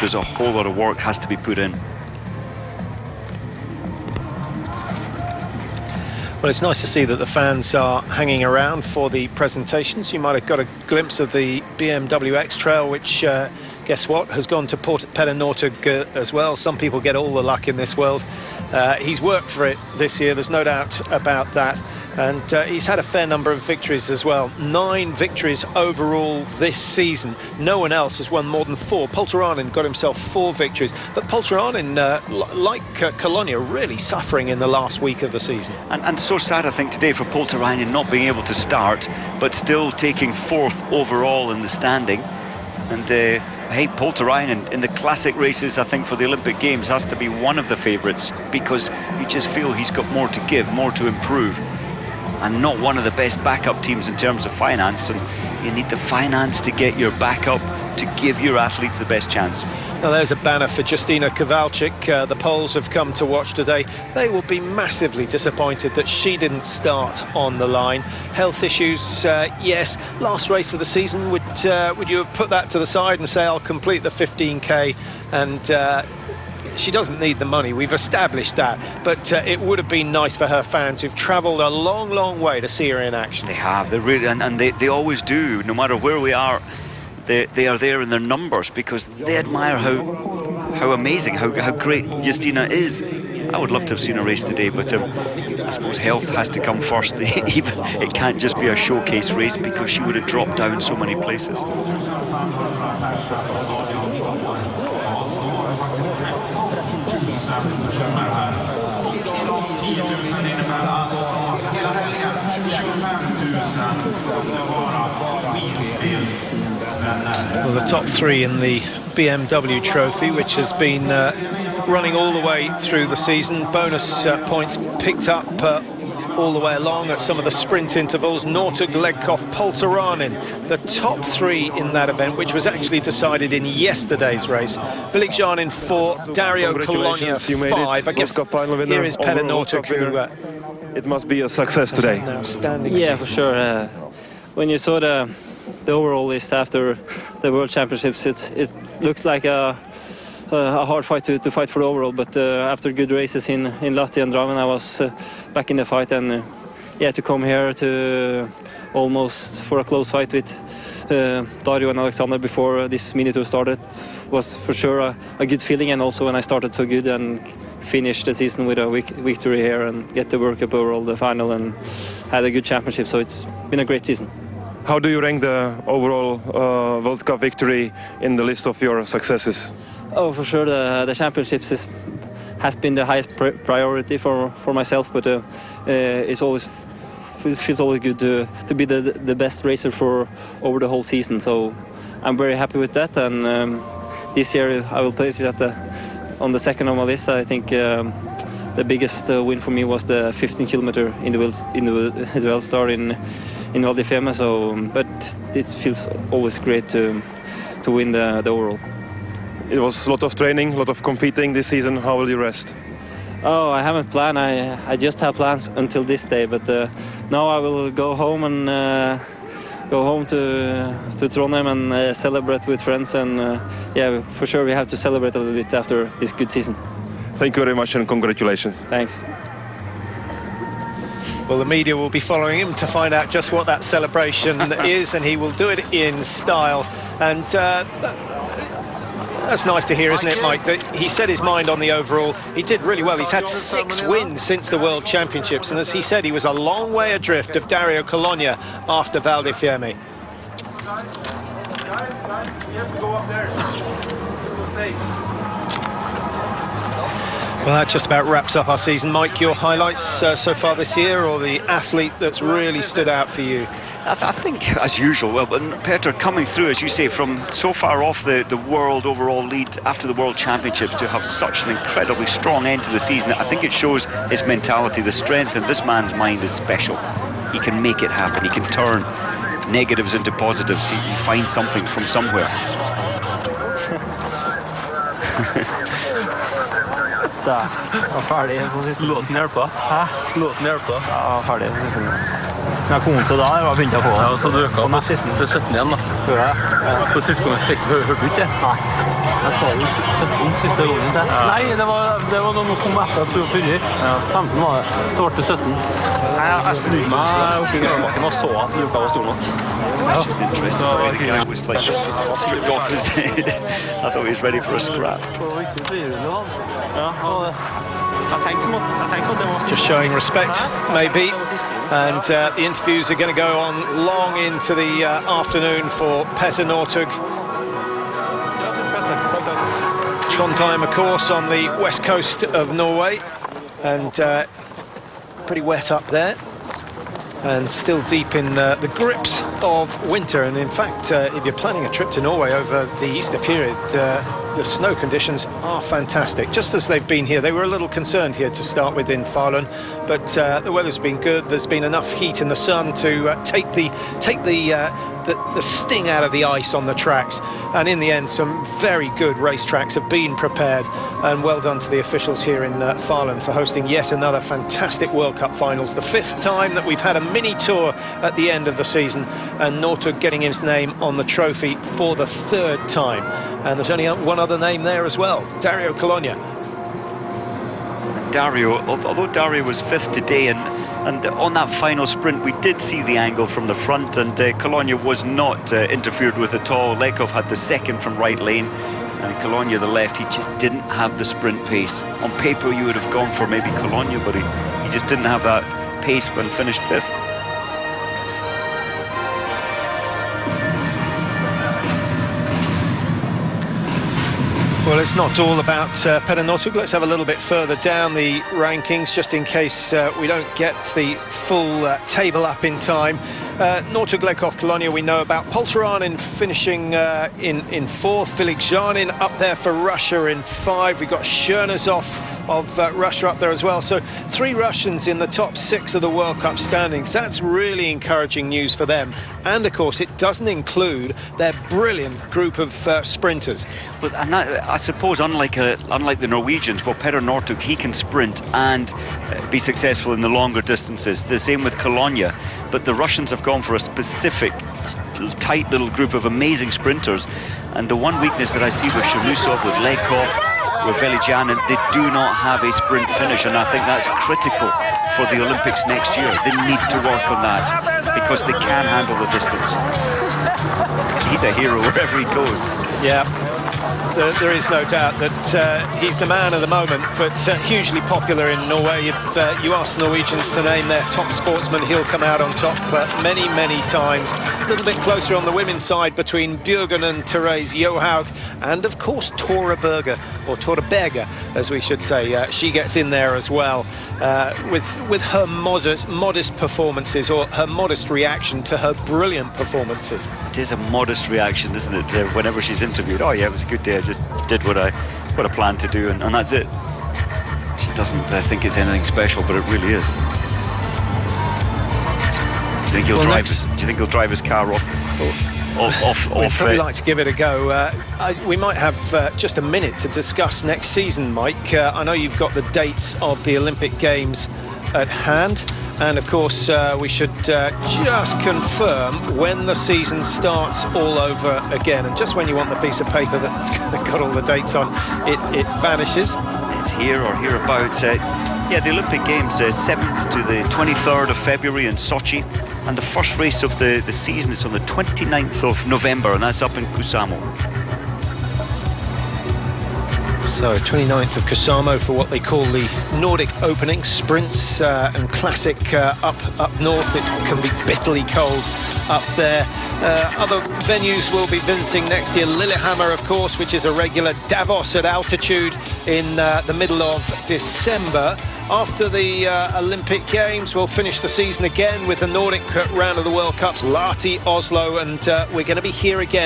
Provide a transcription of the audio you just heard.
there's a whole lot of work has to be put in. Well, it's nice to see that the fans are hanging around for the presentations. You might have got a glimpse of the BMW X Trail, which, guess what, has gone to Petter Northug as well. Some people get all the luck in this world. He's worked for it this year, there's no doubt about that. And he's had a fair number of victories as well. 9 victories overall this season. No one else has won more than 4. Polterainen got himself 4 victories. But Polterainen, like Colonia, really suffering in the last week of the season. And so sad, I think, today for Polterainen not being able to start, but still taking 4th overall in the standing. And hey, Polterainen in the classic races, I think, for the Olympic Games has to be one of the favourites, because you just feel he's got more to give, more to improve, and not one of the best backup teams in terms of finance. And you need the finance to get your backup to give your athletes the best chance. Now there's a banner for Justyna Kowalczyk. The Poles have come to watch today. They will be massively disappointed that she didn't start on the line. Health issues, yes. Last race of the season, would you have put that to the side and say, I'll complete the 15K? And she doesn't need the money, we've established that, but it would have been nice for her fans who've travelled a long way to see her in action. They have, they really, and they always do, no matter where we are. They are there in their numbers because they admire how amazing, how great Justyna is. I would love to have seen a race today, but I suppose health has to come first. Even it can't just be a showcase race, because she would have dropped down so many places. Well, the top 3 in the BMW Trophy, which has been running all the way through the season. Bonus points picked up all the way along at some of the sprint intervals. Northug, Ledkov, Polterainen, the top 3 in that event, which was actually decided in yesterday's race. Villigjanin 4, Dario Colonia 5. I guess here is Petter Northug, who it must be a success today. An outstanding season. For sure. When you saw the overall list after the World Championships, it looked like a hard fight to fight for the overall, but after good races in Latvia and Drammen, I was back in the fight, and yeah, to come here to almost for a close fight with Dario and Alexander before this mini tour started was for sure a good feeling. And also when I started so good and finished the season with a victory here and get the World Cup overall, the final, and had a good championship, so it's been a great season. How do you rank the overall World Cup victory in the list of your successes? Oh, for sure, the championships has been the highest priority for myself, but it feels always good to be the best racer for over the whole season. So I'm very happy with that, and this year I will place it on the second on my list. I think the biggest win for me was the 15-kilometer individual star in Val di Fiemme. So, but it feels always great to win the overall. It was a lot of training, a lot of competing this season. How will you rest? Oh, I haven't planned. I just have plans until this day, but now I will go home and go home to Trondheim and celebrate with friends. And yeah, for sure we have to celebrate a little bit after this good season. Thank you very much and congratulations. Thanks. Well, the media will be following him to find out just what that celebration is, and he will do it in style. And that's nice to hear, isn't it, Mike? That he set his mind on the overall. He did really well. He's had 6 wins since the World Championships, and as he said, he was a long way adrift of Dario Colonia after Val di Fiemme. Well, that just about wraps up our season. Mike, your highlights so far this year, or the athlete that's really stood out for you? I think, as usual, well, but Petter coming through, as you say, from so far off the world overall lead after the World Championships to have such an incredibly strong end to the season, I think it shows his mentality. The strength in this man's mind is special. He can make it happen. He can turn negatives into positives. He finds something from somewhere. Da, var ferdig på siste. Låten hjelper. Hæ? Låten hjelper. Ja, var ferdig på siste. Men jeg kom til da, jeg var begynt å få det. Ja, så du øka med sisten til 17 igjen da. Tror jeg. Ja. På siste gang hørte du ikke det? Nei. Jeg sa jo 17 siste gangen til. Ja. Nei, det var noe kom etter at du var fyrer. Ja. 15 var det. Så ble det 17. Nei, jeg snudde meg oppi gravbakken og så at luka var stor nok. It's just interesting. The guy was like stripped off his head. I thought he was ready for a scrap. Just showing respect, maybe. And the interviews are going to go on long into the afternoon for Petter Northug. Trondheim, of course, on the west coast of Norway. And pretty wet up there. And still deep in the grips of winter. And in fact, if you're planning a trip to Norway over the Easter period, the snow conditions are fantastic, just as they've been here. They were a little concerned here to start with in Falun, but the weather's been good. There's been enough heat in the sun to take the sting out of the ice on the tracks. And in the end, some very good racetracks have been prepared, and well done to the officials here in Falun for hosting yet another fantastic World Cup finals. The 5th time that we've had a mini tour at the end of the season, and Northug getting his name on the trophy for the 3rd time. And there's only one other name there as well, Dario Colonia. Dario, although Dario was 5th today, and on that final sprint we did see the angle from the front, and Colonia was not interfered with at all. Lekov had the 2nd from right lane, and Colonia the left. He just didn't have the sprint pace. On paper you would have gone for maybe Colonia, but he just didn't have that pace when finished 5th. Well, it's not all about Petter Northug. Let's have a little bit further down the rankings, just in case we don't get the full table up in time. Northug, Lekov, Colonia we know about. Polteranen finishing in 4th. Filikjanin up there for Russia in 5. We've got Chernozov of Russia up there as well. So 3 Russians in the top 6 of the World Cup standings. That's really encouraging news for them. And of course, it doesn't include their brilliant group of sprinters. But and that, I suppose, unlike the Norwegians, well, Petter Northug, he can sprint and be successful in the longer distances. The same with Colonia. But the Russians have gone for a specific, tight little group of amazing sprinters. And the one weakness that I see with Chernusov, with Lekov, with Filikjanin, they do not have a sprint finish, and I think that's critical for the Olympics next year. They need to work on that because they can handle the distance. He's a hero wherever he goes. Yeah, there is no doubt that he's the man of the moment, but hugely popular in Norway. If you ask Norwegians to name their top sportsman, he'll come out on top many, many times. A little bit closer on the women's side between Bjørgen and Therese Johaug, and of course Tora Berger, or Tora Berger as we should say. She gets in there as well, with her modest performances, or her modest reaction to her brilliant performances. It is a modest reaction, isn't it? Whenever she's interviewed, oh yeah, it was a good day, I just did what I planned to do, and that's it. She doesn't think it's anything special, but it really is. Do you think he'll drive his car off? We'd probably like to give it a go. We might have just a minute to discuss next season, Mike. I know you've got the dates of the Olympic Games at hand, and of course we should just confirm when the season starts all over again. And just when you want the piece of paper that's got all the dates on, it vanishes. It's here or hereabouts. Yeah, the Olympic Games, 7th to the 23rd of February in Sochi, and the first race of the season is on the 29th of November, and that's up in Kusamo. So 29th of Kusamo for what they call the Nordic opening, sprints and classic up north. It can be bitterly cold up there. Other venues we'll be visiting next year: Lillehammer, of course, which is a regular, Davos at altitude in the middle of December. After the Olympic Games, we'll finish the season again with the Nordic round of the World Cups, Lahti, Oslo, and we're going to be here again